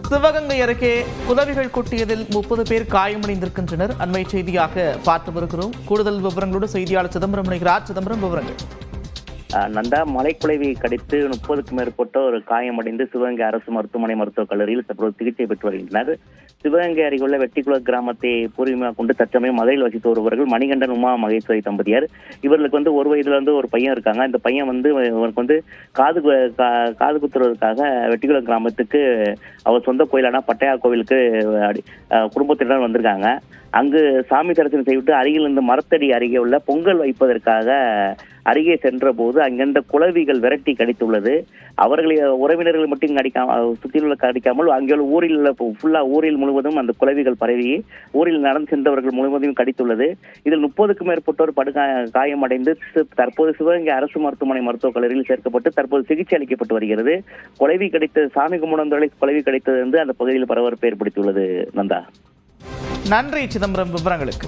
சிவகங்கை அருகே குளவிகள் கொட்டியதில் 30 பேர் காயமடைந்திருக்கின்றனர். அண்மை செய்தியாக பார்த்து வருகிறோம். கூடுதல் விவரங்களோடு செய்தியாளர் சிதம்பரம் இணைகிறார். சிதம்பரம், விவரங்கள். நந்தா, மலைக்குலைவி கடித்து 30க்கும் மேற்பட்டோர் காயமடைந்து சிவகங்கை அரசு மருத்துவமனை மருத்துவக் கல்லூரியில் தற்போது சிகிச்சை பெற்று வருகின்றனர். சிவகங்கை அருகே வெட்டிக்குள கிராமத்தை பூர்வீகமாக கொண்டு தற்சமயம் மதுரையில் வசித்து வருபவர்கள் மணிகண்டன், உமா மகேஸ்வரி தம்பதியர். இவர்களுக்கு ஒரு வயதுல ஒரு பையன் இருக்காங்க. இந்த பையன் இவருக்கு காது குத்துறதுக்காக வெட்டிக்குள கிராமத்துக்கு அவர் சொந்த கோயிலான பட்டையா கோவிலுக்கு குடும்பத்தினர் வந்திருக்காங்க. அங்கு சாமி தரிசனம் செய்துவிட்டு அருகில் இருந்து மரத்தடி அருகே உள்ள பொங்கல் வைப்பதற்காக அருகே சென்ற போது அங்கிருந்த குளவிகள் விரட்டி கடித்துள்ளது. அவர்களை உறவினர்கள் மட்டும் சுற்றியுள்ள கடிக்காமல் அங்கே ஊரில் முழுவதும் அந்த குளவிகள் பரவி ஊரில் நடந்து சென்றவர்கள் முழுவதும் கடித்துள்ளது. இதில் 30க்கும் மேற்பட்டோர் காயமடைந்து தற்போது சிவகங்கை அரசு மருத்துவமனை மருத்துவக் கல்லூரியில் சேர்க்கப்பட்டு தற்போது சிகிச்சை அளிக்கப்பட்டு வருகிறது. குளவி கடித்த சாமி கும்பிடுந்தவர்களை குளவி கடித்தது அந்த பகுதியில் பரபரப்பை ஏற்படுத்தியுள்ளது. நந்தா, நன்றி சிதம்பரம் விவரங்களுக்கு.